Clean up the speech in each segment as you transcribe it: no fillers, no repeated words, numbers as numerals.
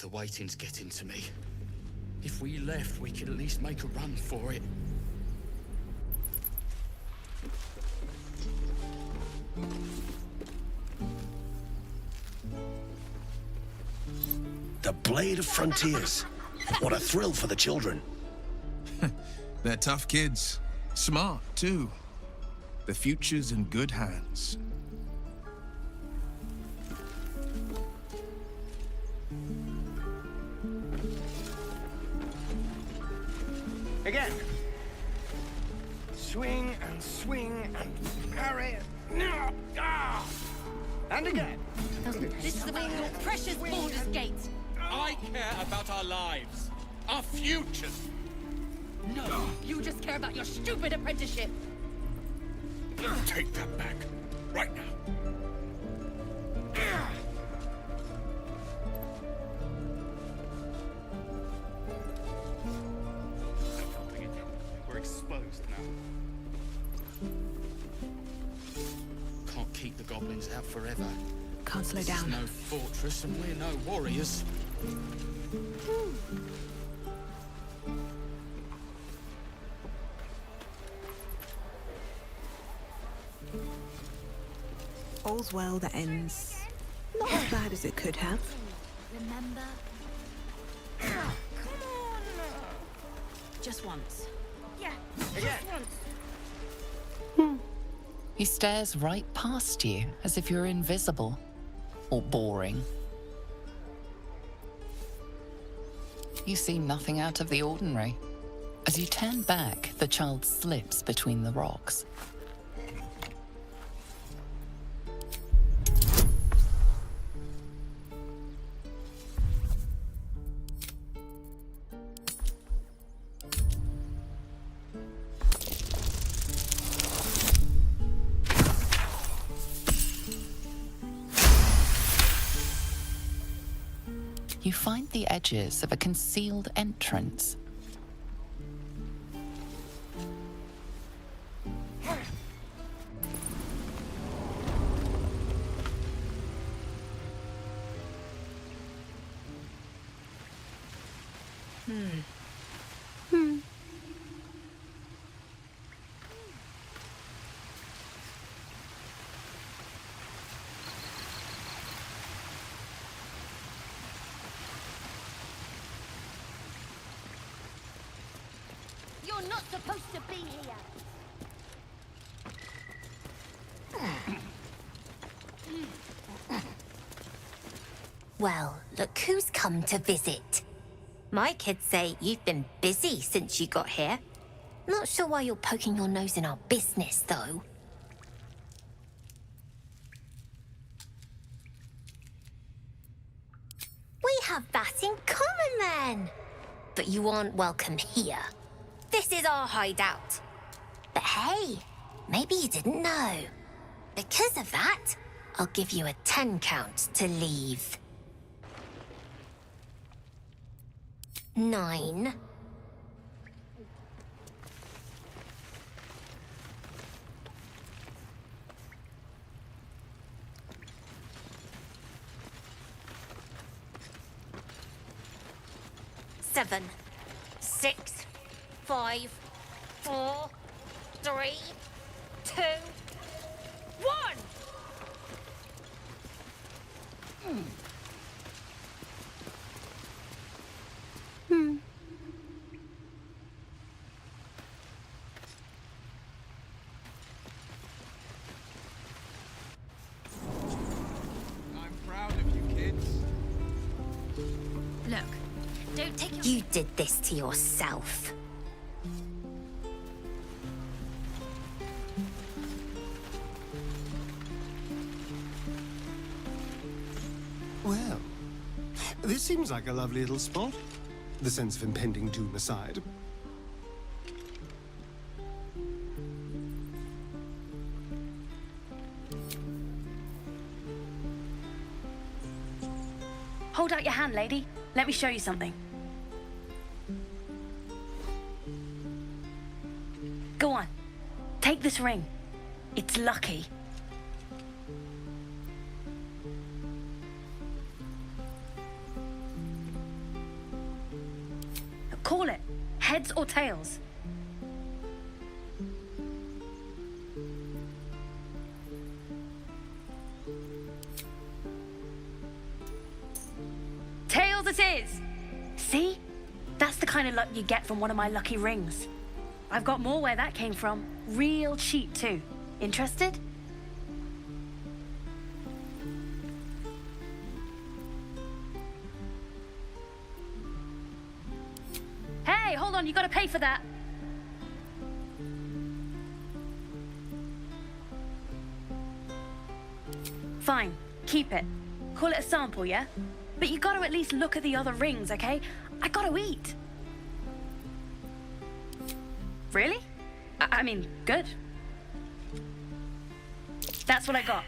the waiting's getting to me. If we left, we could at least make a run for it. The Blade of Frontiers. What a thrill for the children. They're tough kids. Smart, too. The future's in good hands. Again. Swing and parry. And again. This is about your precious Baldus Gate. I care about our lives, our futures. No, you just care about your stupid apprenticeship. Take that back, right now. We're exposed now. Can't keep the goblins out forever. Can't slow This down. is no fortress, and we're no warriors. All's well that ends not as bad as it could have. Remember? Just once. Again. He stares right past you, as if you're invisible. Or boring. You see nothing out of the ordinary. As you turn back, the child slips between the rocks. You find the edges of a concealed entrance. You're not supposed to be here. Well, look who's come to visit. My kids say you've been busy since you got here. Not sure why you're poking your nose in our business, though. We have that in common, then. But you aren't welcome here. This is our hideout. But hey, maybe you didn't know. Because of that, I'll give you a 10 count to leave. 9. 7. 6. 5. 4. 3. 2. 1! I'm proud of you, kids. Look, don't take your... You did this to yourself. Well, this seems like a lovely little spot. The sense of impending doom aside. Hold out your hand, lady. Let me show you something. Go on. Take this ring. It's lucky. Call it. Heads or tails? Tails it is! See? That's the kind of luck you get from one of my lucky rings. I've got more where that came from. Real cheap, too. Interested? Hey, hold on, you gotta pay for that. Fine, keep it. Call it a sample, yeah? But you gotta at least look at the other rings, okay? I gotta eat. Really? I mean, good. That's what I got.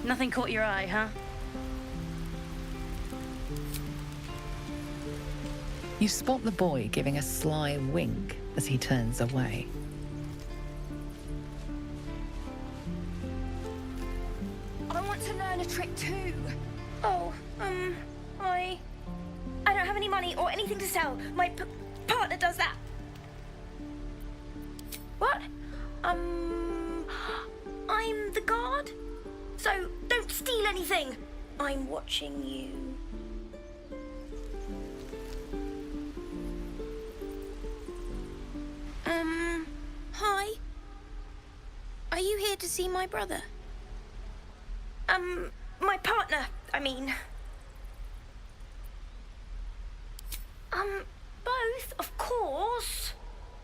Nothing caught your eye, huh? You spot the boy giving a sly wink as he turns away. I want to learn a trick too. Oh, I don't have any money or anything to sell. My partner does that. What? I'm the guard? So, don't steal anything. I'm watching you. Hi. Are you here to see my brother? My partner, I mean. Both, of course.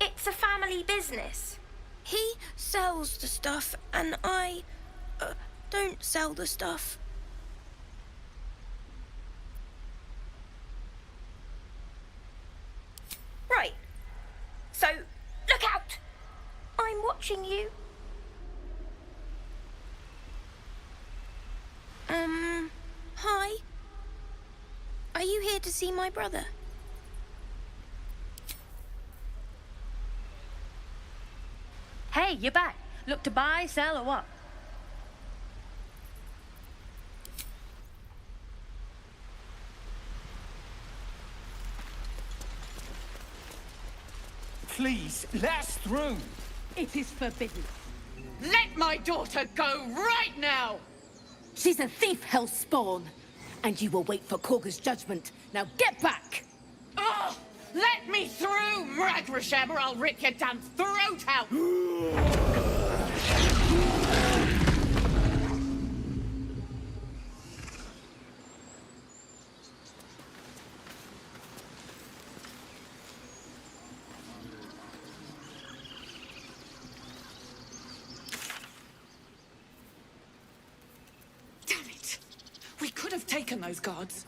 It's a family business. He sells the stuff, and I, don't sell the stuff. Right. So, look out! I'm watching you. Hi. Are you here to see my brother? Hey, you're back. Look to buy, sell, or what? Please, let us through. It is forbidden. Let my daughter go right now! She's a thief, hellspawn. And you will wait for Korga's judgment. Now get back! Oh, let me through, Mragrasham, or I'll rip your damn throat out! We could have taken those guards.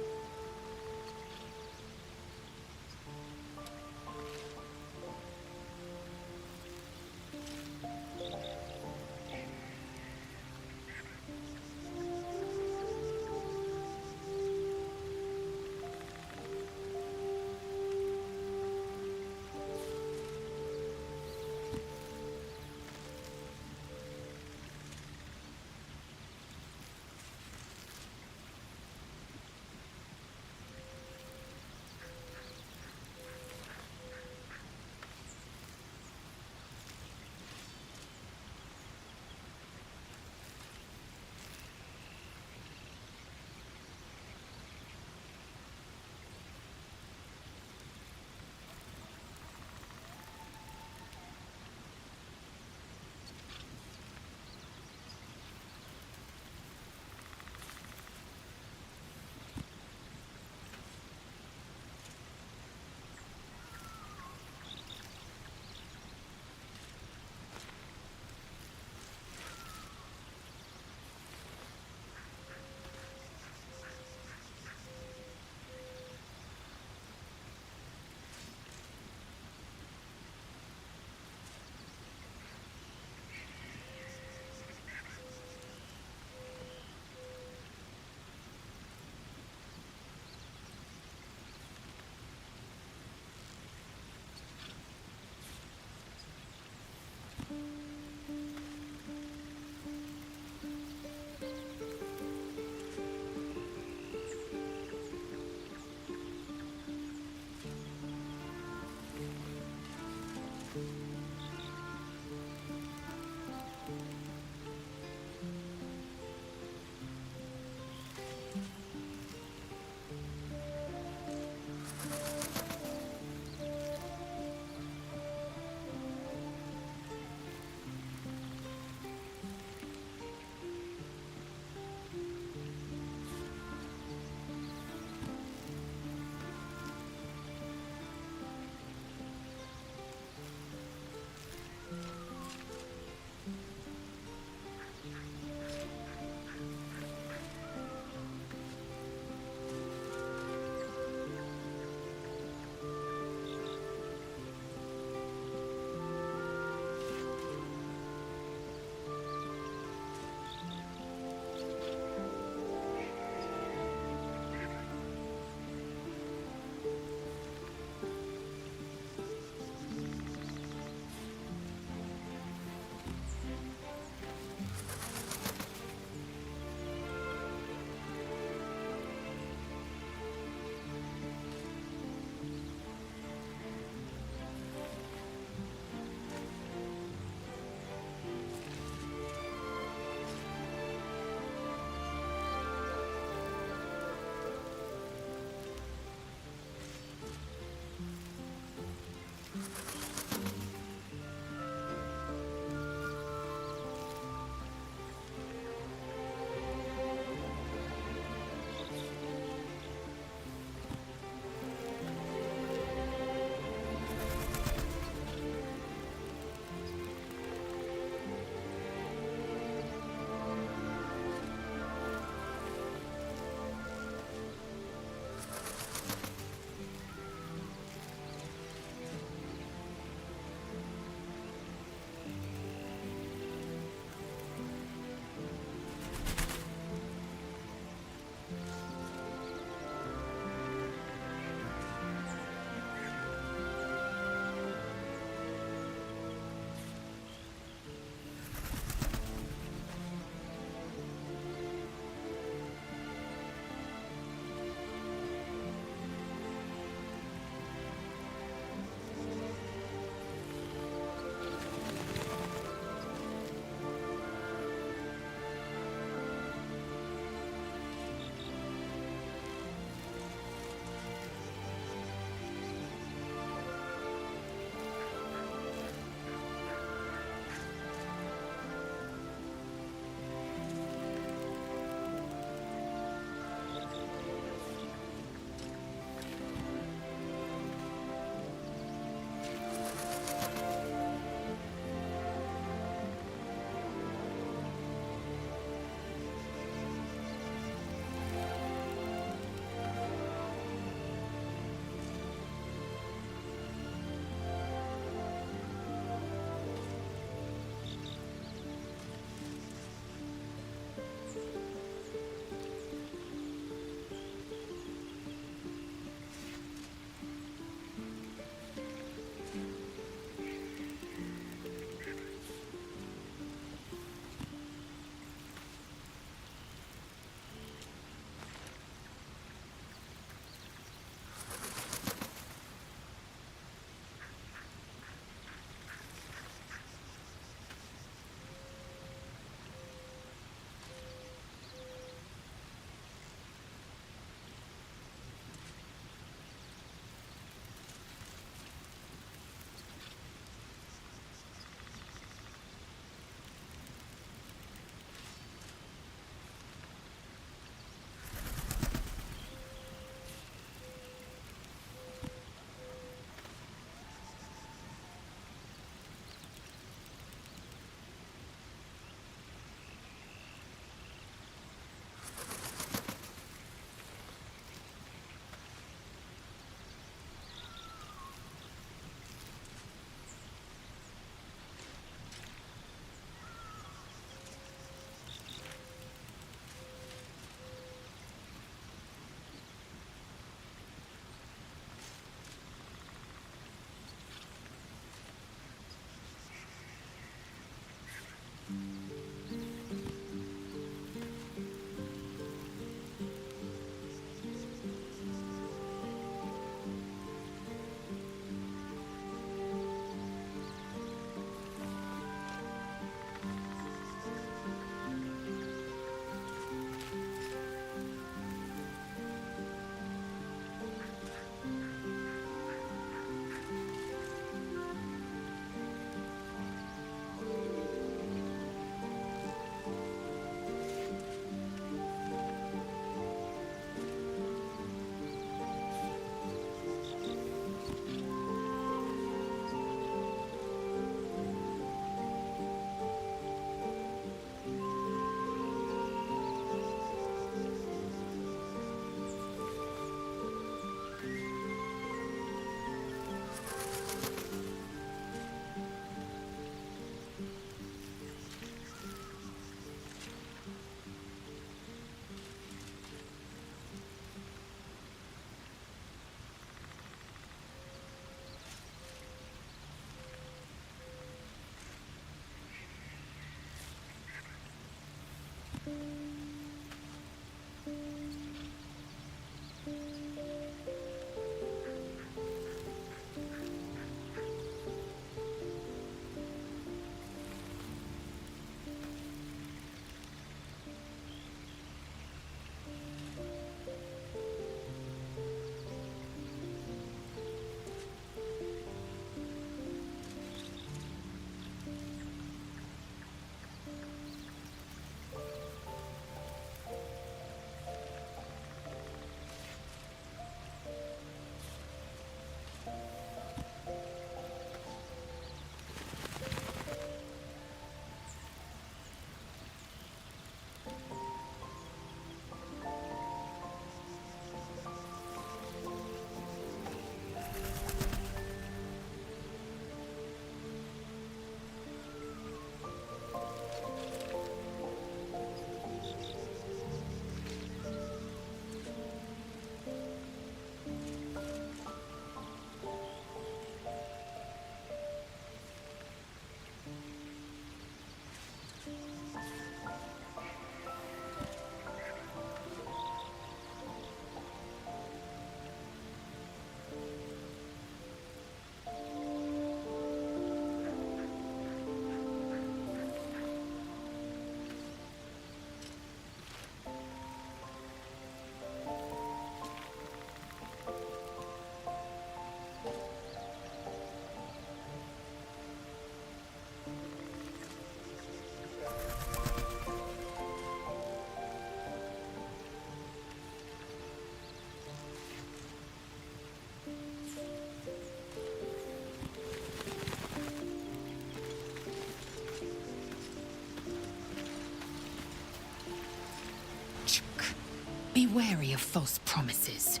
Be wary of false promises.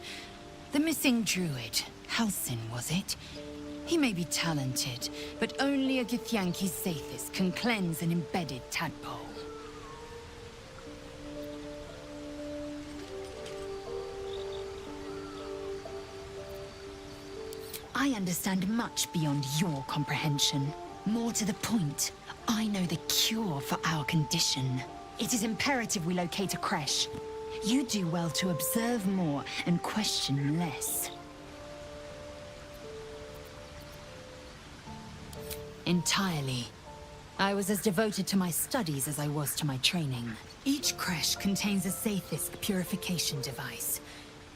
The missing druid, Halsin, was it? He may be talented, but only a Githyanki Sathis can cleanse an embedded tadpole. I understand much beyond your comprehension. More to the point, I know the cure for our condition. It is imperative we locate a creche. You do well to observe more and question less. Entirely. I was as devoted to my studies as I was to my training. Each creche contains a Sathisk purification device.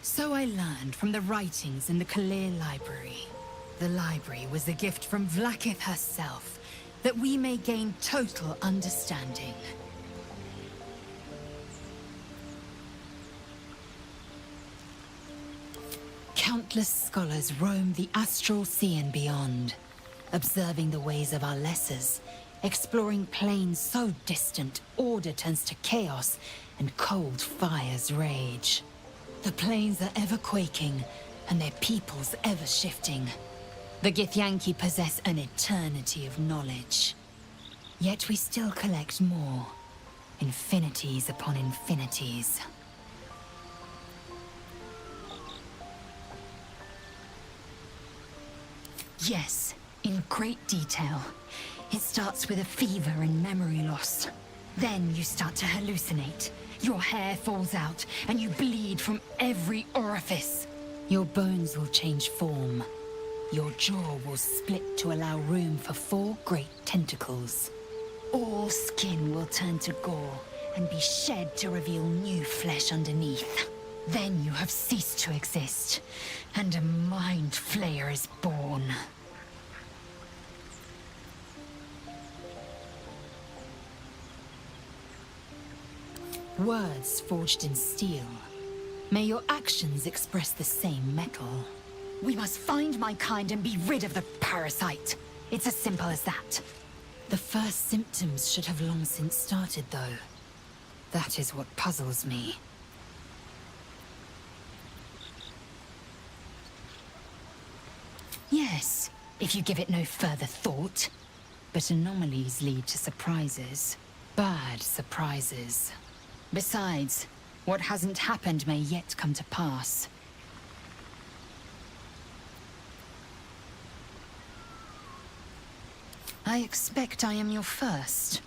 So I learned from the writings in the Kalir Library. The library was a gift from Vlaakith herself, that we may gain total understanding. Countless scholars roam the astral sea and beyond, observing the ways of our lessers, exploring planes so distant, order turns to chaos, and cold fires rage. The planes are ever quaking, and their peoples ever shifting. The Githyanki possess an eternity of knowledge. Yet we still collect more. Infinities upon infinities. Yes, in great detail. It starts with a fever and memory loss. Then you start to hallucinate. Your hair falls out, and you bleed from every orifice. Your bones will change form. Your jaw will split to allow room for 4 great tentacles. All skin will turn to gore, and be shed to reveal new flesh underneath. Then you have ceased to exist, and a mind flayer is born. Words forged in steel. May your actions express the same metal. We must find my kind and be rid of the parasite. It's as simple as that. The first symptoms should have long since started, though. That is what puzzles me. Yes, if you give it no further thought. But anomalies lead to surprises. Bad surprises. Besides, what hasn't happened may yet come to pass. I expect I am your first.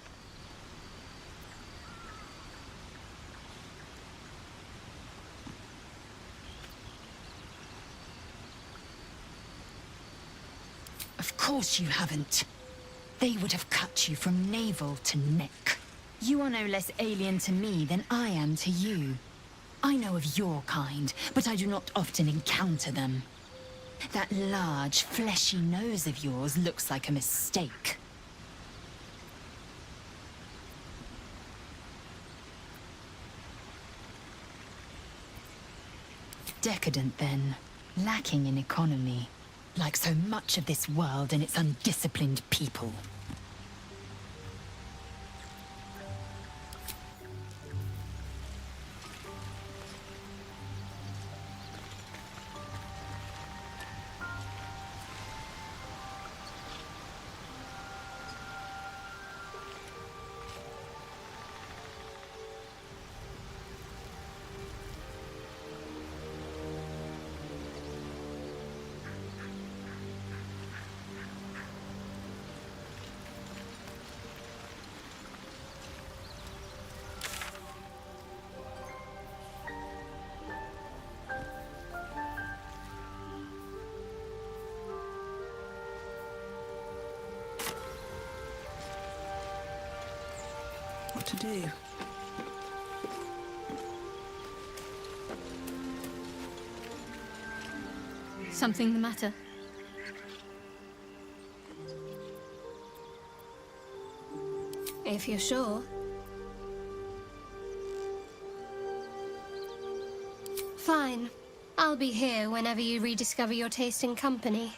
Of course you haven't. They would have cut you from navel to neck. You are no less alien to me than I am to you. I know of your kind, but I do not often encounter them. That large, fleshy nose of yours looks like a mistake. Decadent, then. Lacking in economy. Like so much of this world and its undisciplined people. What to do? Something the matter? If you're sure. Fine. I'll be here whenever you rediscover your taste in company.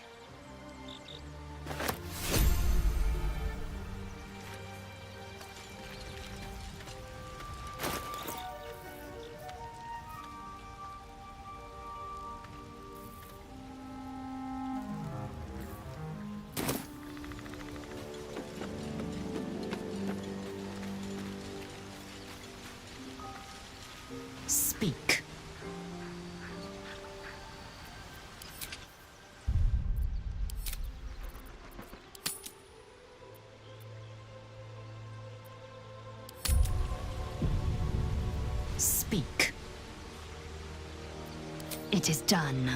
speak. It is done.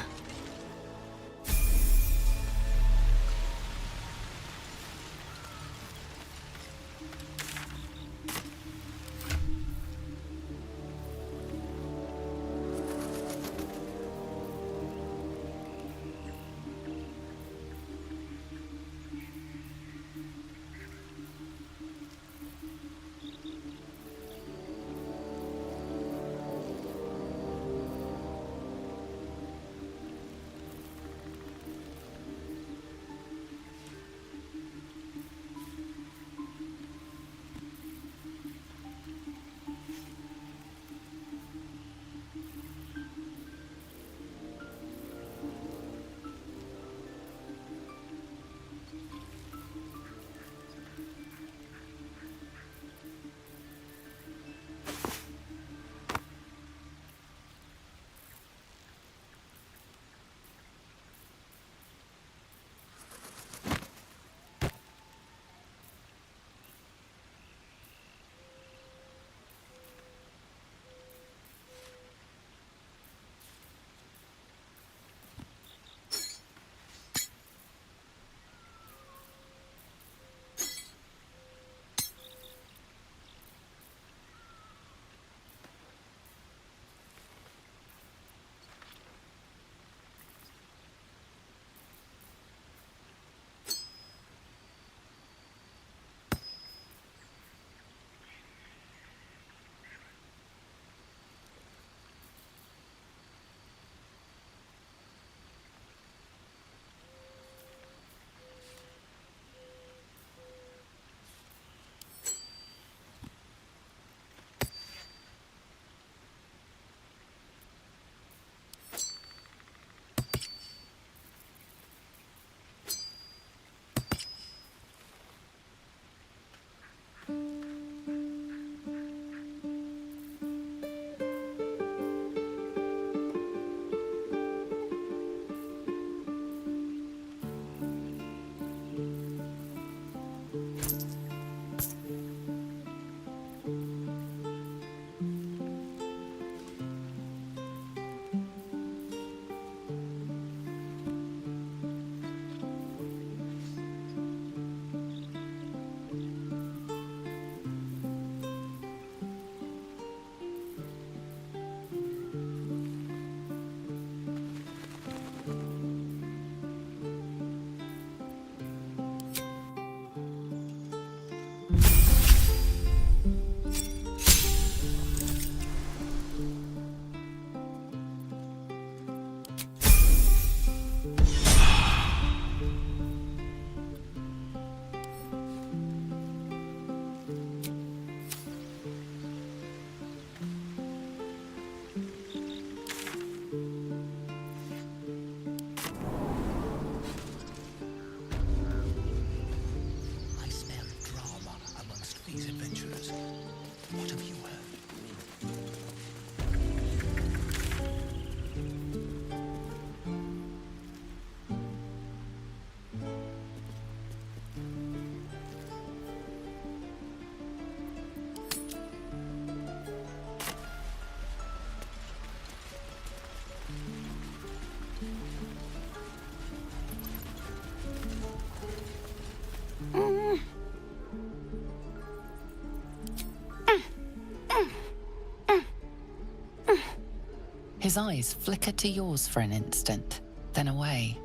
His eyes flicker to yours for an instant, then away,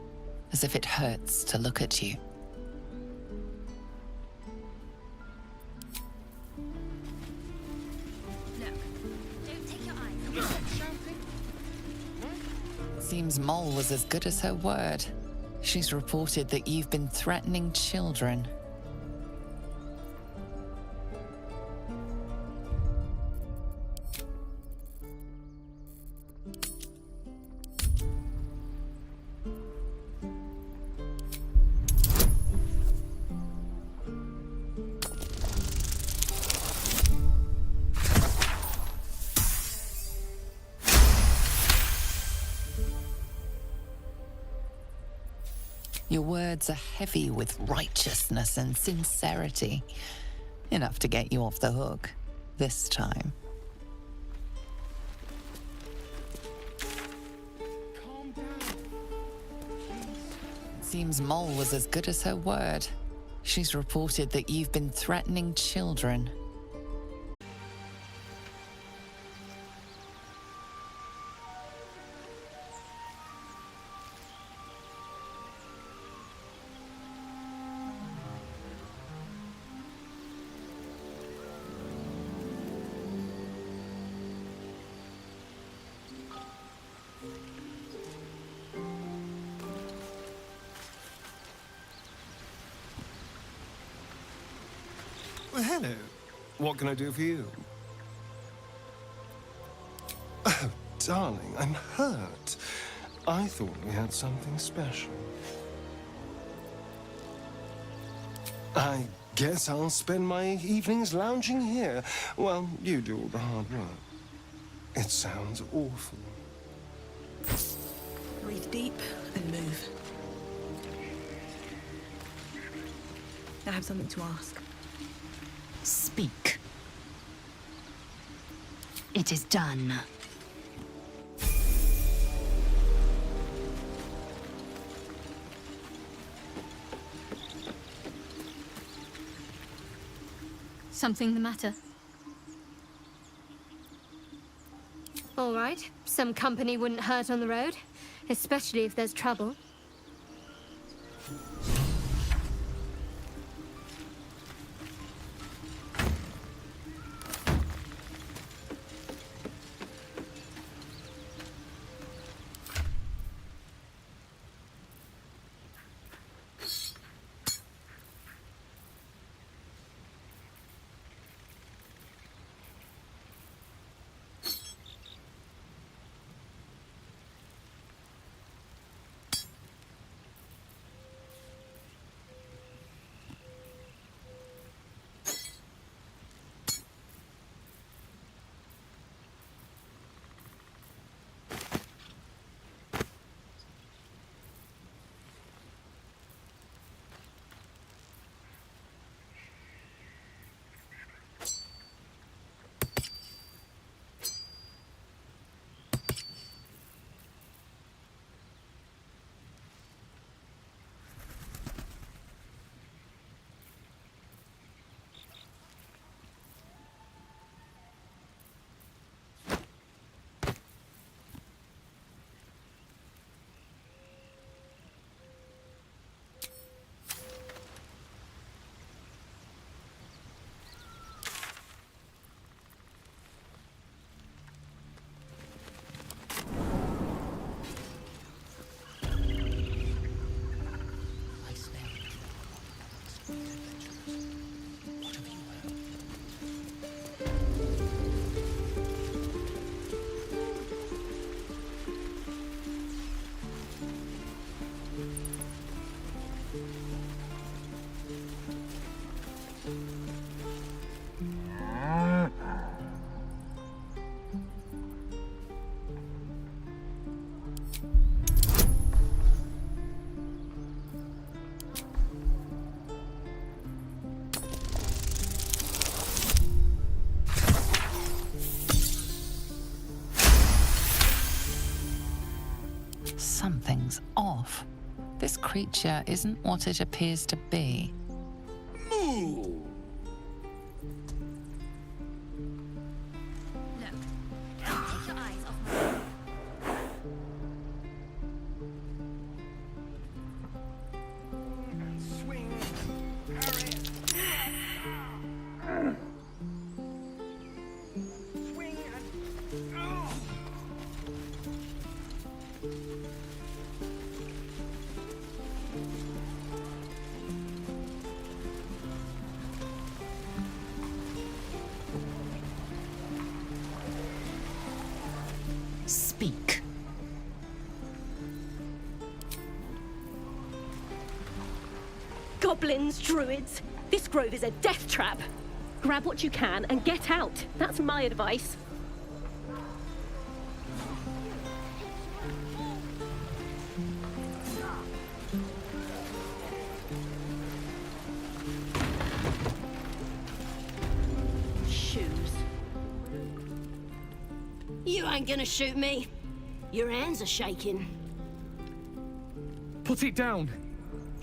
as if it hurts to look at you. Seems Mole was as good as her word. She's reported that you've been threatening children. Your words are heavy with righteousness and sincerity. Enough to get you off the hook, this time. seems Mole was as good as her word. She's reported that you've been threatening children. Well, hello. What can I do for you? Oh, darling, I'm hurt. I thought we had something special. I guess I'll spend my evenings lounging here while you do all the hard work. It sounds awful. Breathe deep and move. I have something to ask. Speak. It is done. Something the matter? All right. Some company wouldn't hurt on the road, especially if there's trouble. Something's off. This creature isn't what it appears to be. Moo! Speak. Goblins, druids, this grove is a death trap. Grab what you can and get out. That's my advice. Shoes. You ain't gonna shoot me. Your hands are shaking. Put it down.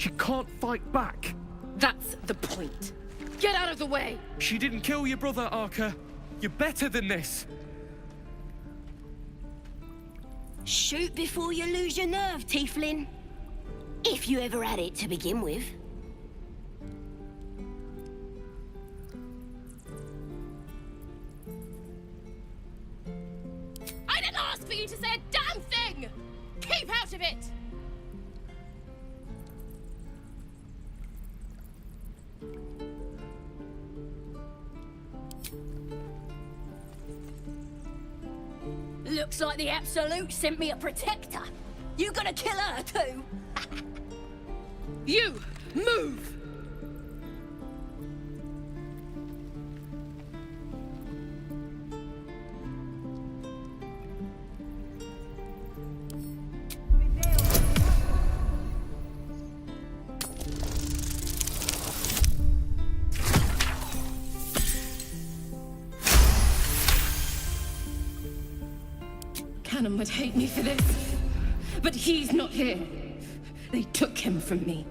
She can't fight back. That's the point. Get out of the way! She didn't kill your brother, Arca. You're better than this. Shoot before you lose your nerve, Tiefling. If you ever had it to begin with. I didn't ask for you to say a damn thing! Keep out of it! Looks like the Absolute sent me a protector. You gonna kill her too? You, move! Cannon would hate me for this, but he's not here. They took him from me.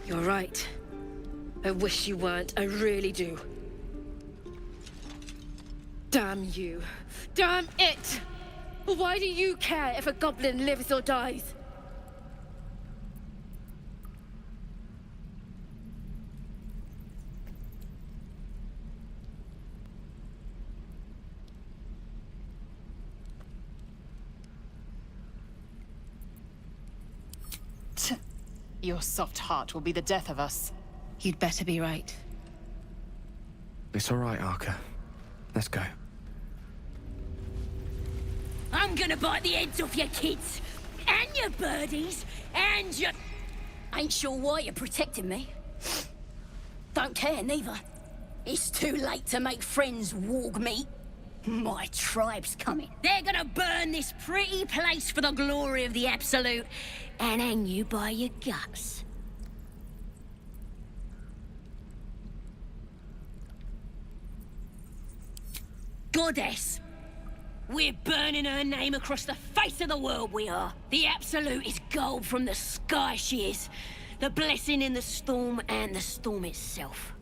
You're right. I wish you weren't. I really do. Damn you. Damn it! Why do you care if a goblin lives or dies? Your soft heart will be the death of us. You'd better be right. It's all right, Arca. Let's go. I'm gonna bite the heads off your kids, and your birdies, and your... Ain't sure why you're protecting me. Don't care, neither. It's too late to make friends, warg meat. My tribe's coming. They're gonna burn this pretty place for the glory of the Absolute, and hang you by your guts. Goddess! We're burning her name across the face of the world, we are. The Absolute is gold from the sky, she is. The blessing in the storm and the storm itself.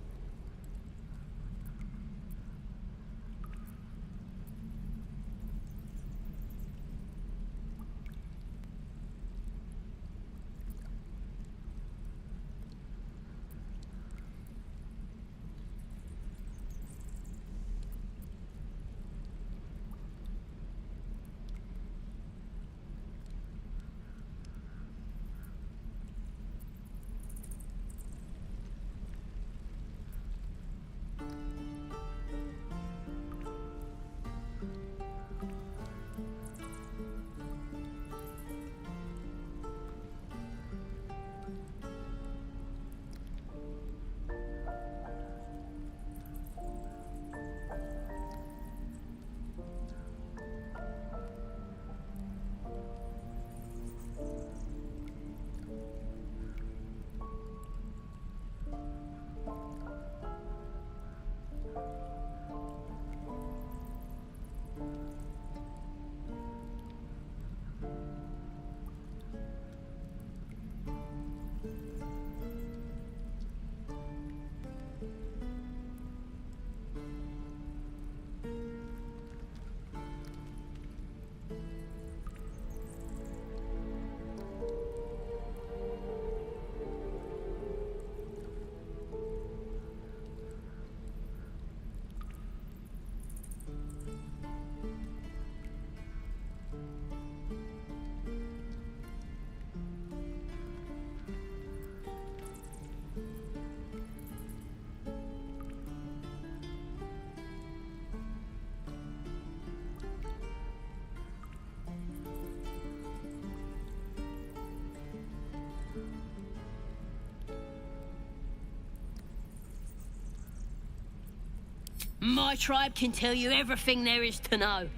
My tribe can tell you everything there is to know.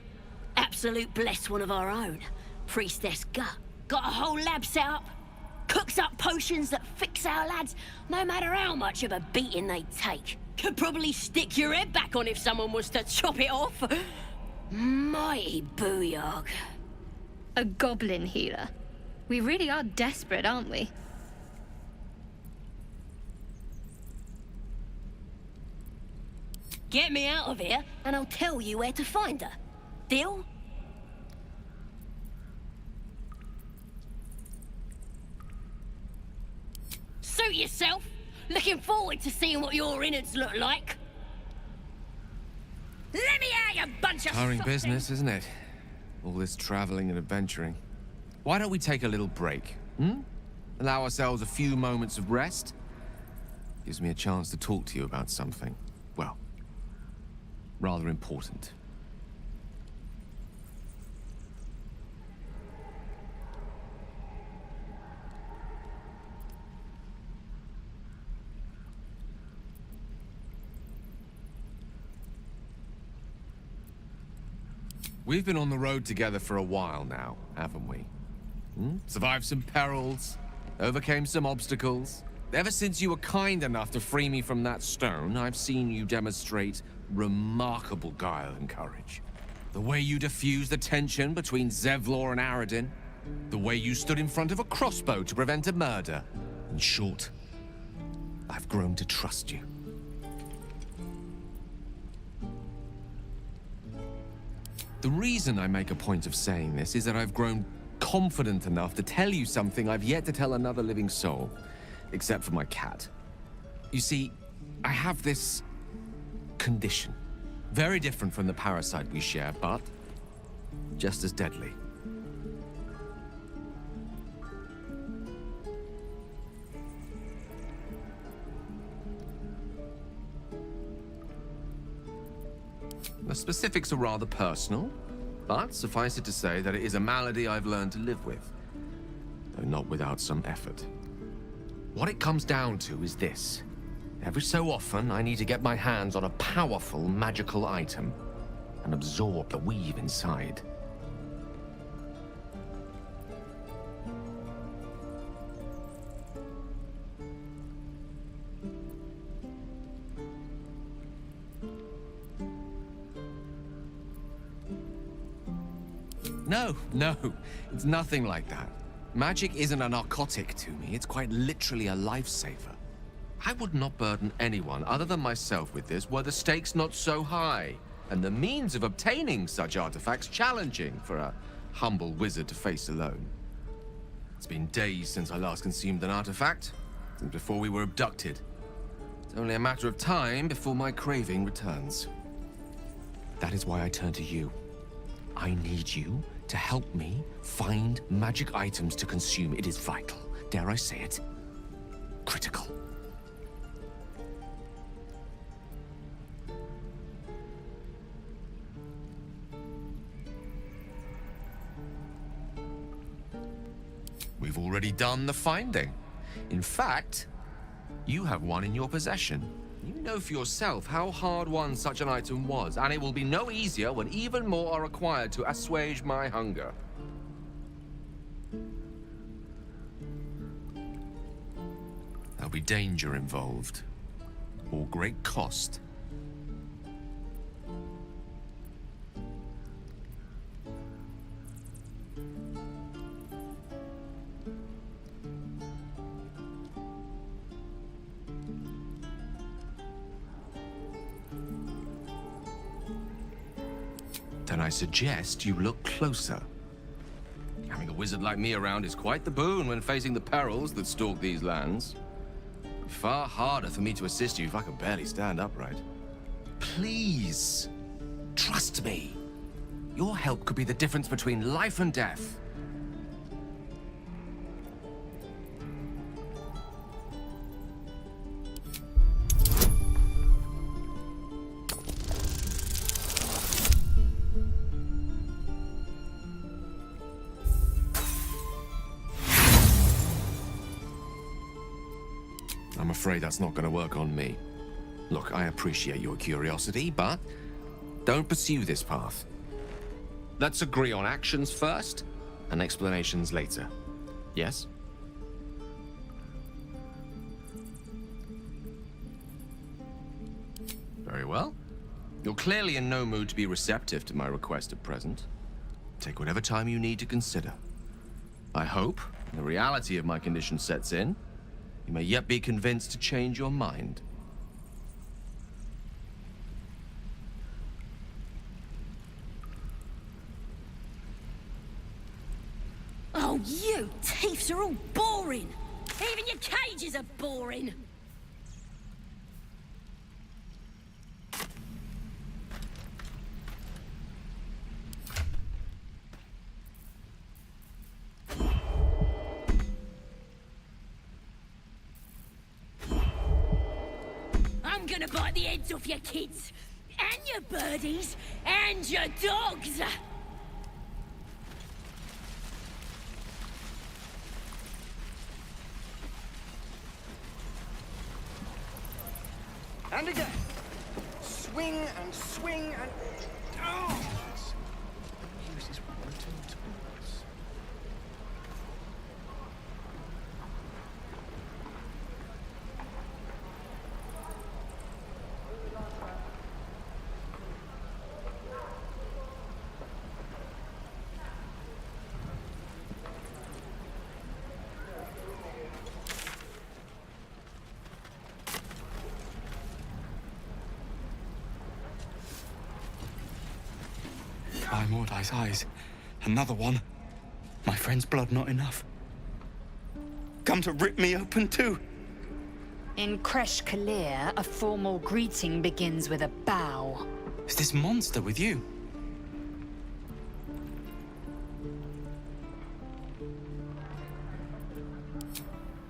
Absolute bless one of our own. Priestess Gut. Got a whole lab set up. Cooks up potions that fix our lads, no matter how much of a beating they take. Could probably stick your head back on if someone was to chop it off. Mighty booyog. A goblin healer. We really are desperate, aren't we? Get me out of here, and I'll tell you where to find her. Deal? Suit yourself. Looking forward to seeing what your innards look like. Let me out, you bunch of Tiring softings. business, isn't it? All this traveling and adventuring. Why don't we take a little break, hmm? Allow ourselves a few moments of rest? Gives me a chance to talk to you about something, well, rather important. We've been on the road together for a while now, haven't we? Survived some perils, overcame some obstacles. Ever since you were kind enough to free me from that stone, I've seen you demonstrate remarkable guile and courage. The way you diffused the tension between Zevlor and Aradin. The way you stood in front of a crossbow to prevent a murder. In short, I've grown to trust you. The reason I make a point of saying this is that I've grown confident enough to tell you something I've yet to tell another living soul, except for my cat. You see, I have this condition. Very different from the parasite we share, but just as deadly. The specifics are rather personal, but suffice it to say that it is a malady I've learned to live with, though not without some effort. What it comes down to is this. Every so often, I need to get my hands on a powerful magical item and absorb the weave inside. No, it's nothing like that. Magic isn't a narcotic to me, it's quite literally a lifesaver. I would not burden anyone other than myself with this were the stakes not so high, and the means of obtaining such artifacts challenging for a humble wizard to face alone. It's been days since I last consumed an artifact, since before we were abducted. It's only a matter of time before my craving returns. That is why I turn to you. I need you to help me find magic items to consume. It is vital. Dare I say it? Critical. We've already done the finding. In fact, you have one in your possession. You know for yourself how hard-won such an item was, and it will be no easier when even more are required to assuage my hunger. There'll be danger involved, or great cost. Then I suggest you look closer. Having a wizard like me around is quite the boon when facing the perils that stalk these lands. Far harder for me to assist you if I can barely stand upright. Please, trust me. Your help could be the difference between life and death. I'm afraid that's not going to work on me. Look, I appreciate your curiosity, but don't pursue this path. Let's agree on actions first and explanations later. Yes? Very well. You're clearly in no mood to be receptive to my request at present. Take whatever time you need to consider. I hope, when the reality of my condition sets in, you may yet be convinced to change your mind. Oh, you thieves are all boring. Even your cages are boring. I'm gonna bite the heads off your kids, and your birdies, and your dogs! And again. Swing and swing and... Oh! Uses wooden tools. By Mordai's eyes, another one. My friend's blood not enough. Come to rip me open too. In Kresh Kalir, a formal greeting begins with a bow. Is this monster with you?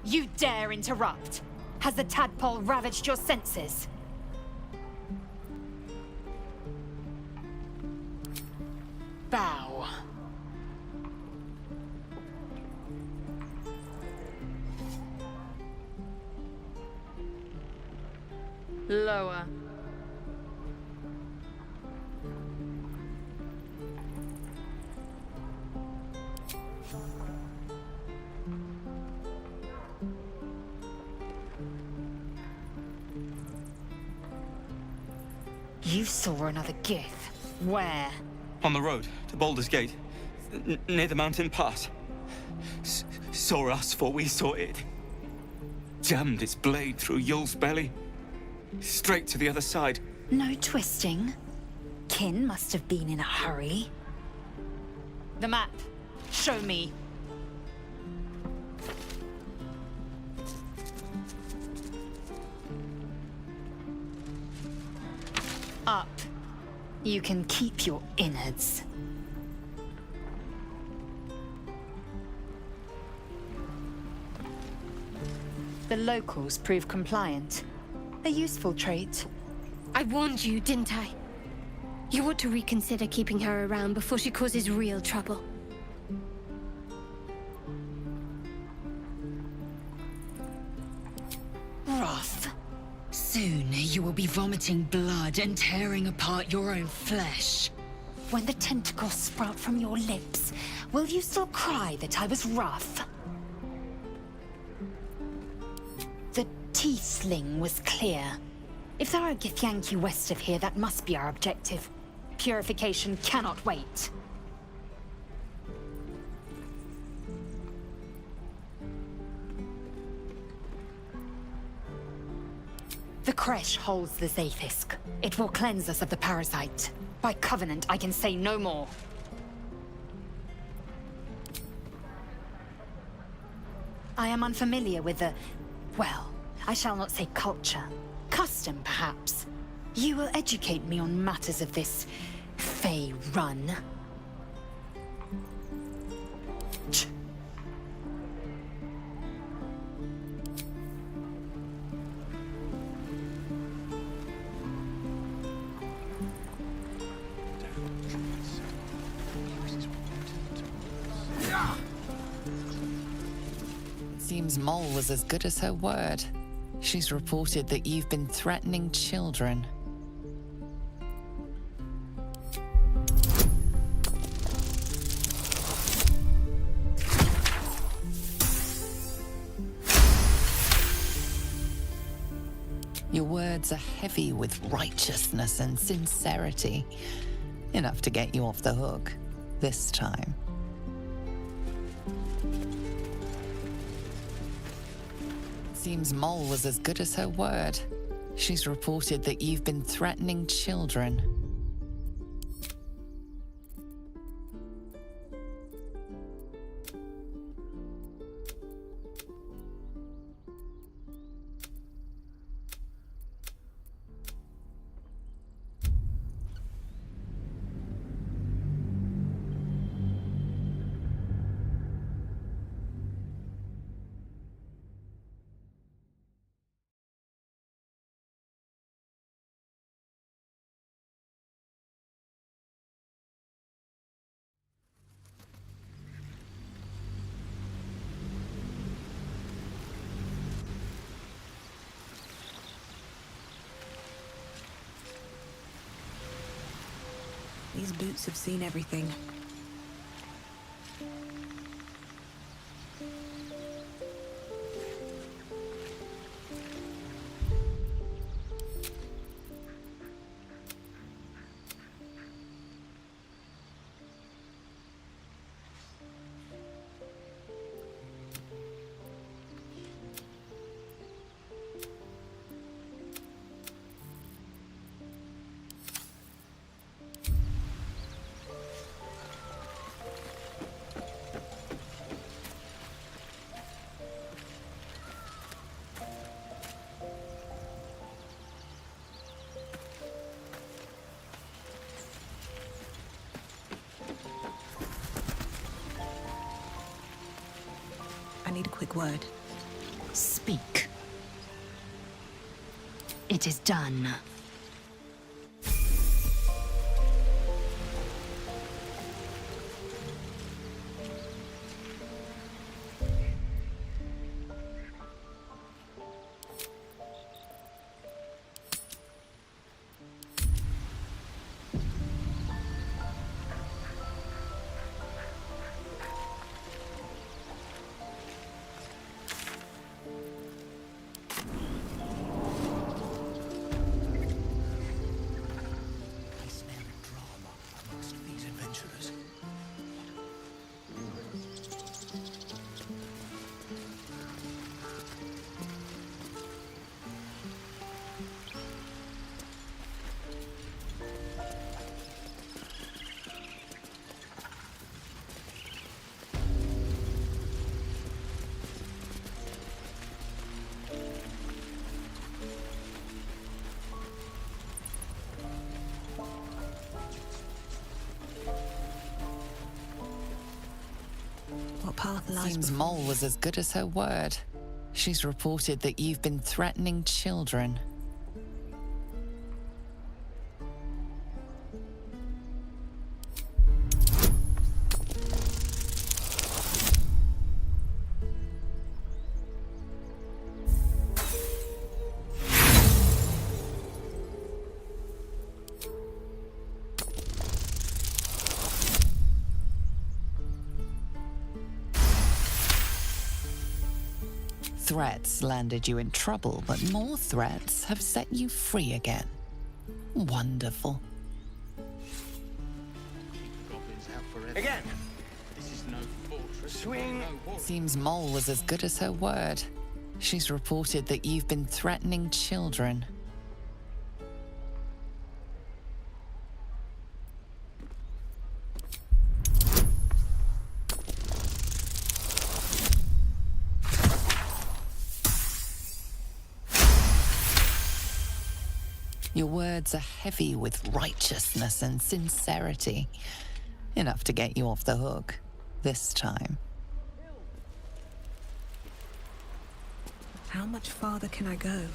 You dare interrupt? Has the tadpole ravaged your senses? Bow. Lower. You saw another gith. Where? On the road to Baldus Gate, near the mountain pass. Saw us, for we saw it. Jammed its blade through Yul's belly. Straight to the other side. No twisting. Kin must have been in a hurry. The map. Show me. Up. You can keep your innards. The locals prove compliant. A useful trait. I warned you, didn't I? You ought to reconsider keeping her around before she causes real trouble. Roth. Soon you will be vomiting blood and tearing apart your own flesh. When the tentacles sprout from your lips, will you still cry that I was rough? The Tiefling was clear. If there are Githyanki west of here, that must be our objective. Purification cannot wait. The Kresh holds the Zaithisk. It will cleanse us of the parasite. By covenant, I can say no more. I am unfamiliar with the... well, I shall not say culture. Custom, perhaps. You will educate me on matters of this... Fey run. Seems Mole was as good as her word. She's reported that you've been threatening children. Your words are heavy with righteousness and sincerity. Enough to get you off the hook, this time. Seems Mole was as good as her word. She's reported that you've been threatening children. These boots have seen everything. I need a quick word. Speak. It is done. What path lies Seems before Mole was as good as her word. She's reported that you've been threatening children. Threats landed you in trouble, but more threats have set you free again. Wonderful. Again. This is no fortress. Swing. Seems Mole was as good as her word. She's reported that you've been threatening children. Your words are heavy with righteousness and sincerity. Enough to get you off the hook, this time. How much farther can I go?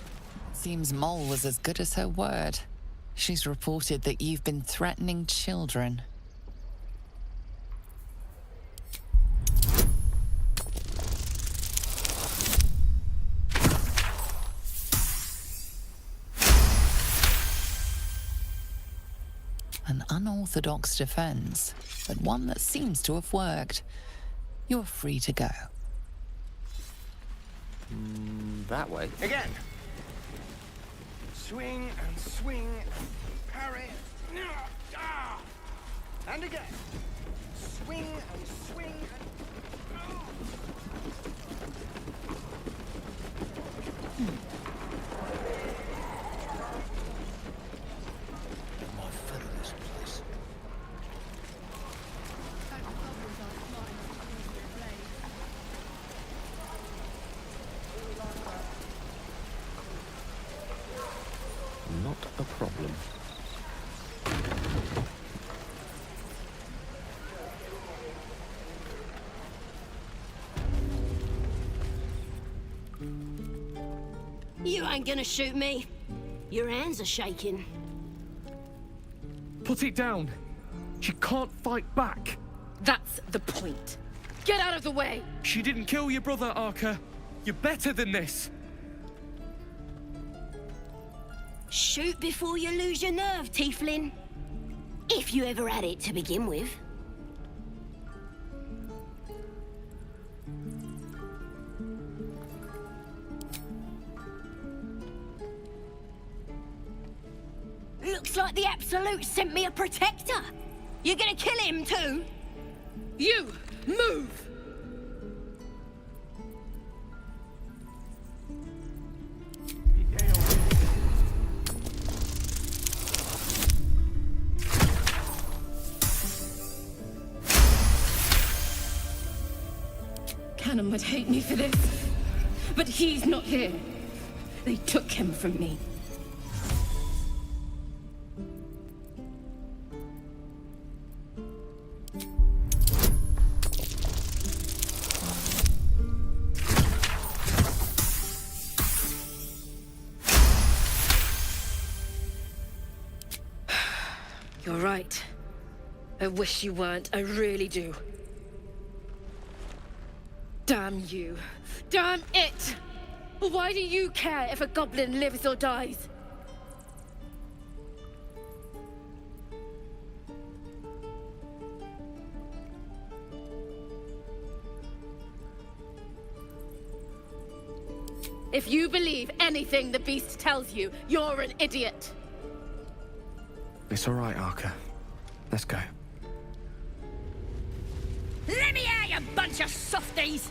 Seems Mole was as good as her word. She's reported that you've been threatening children. An unorthodox defense, but one that seems to have worked. You're free to go. That way. Again. Swing and swing and parry. Ah! And again. Swing and swing and... My foot in this place. Not a problem. You ain't gonna shoot me. Your hands are shaking. Put it down. She can't fight back. That's the point. Get out of the way! She didn't kill your brother, Arca. You're better than this. Shoot before you lose your nerve, Tiefling. If you ever had it to begin with. Looks like the Absolute sent me a protector. You're gonna kill him too? You! Move! Cannon would hate me for this, but he's not here. They took him from me. You're right. I wish you weren't. I really do. Damn you. Damn it! Why do you care if a goblin lives or dies? If you believe anything the beast tells you, you're an idiot. It's all right, Arca. Let's go. Let me out, you bunch of softies!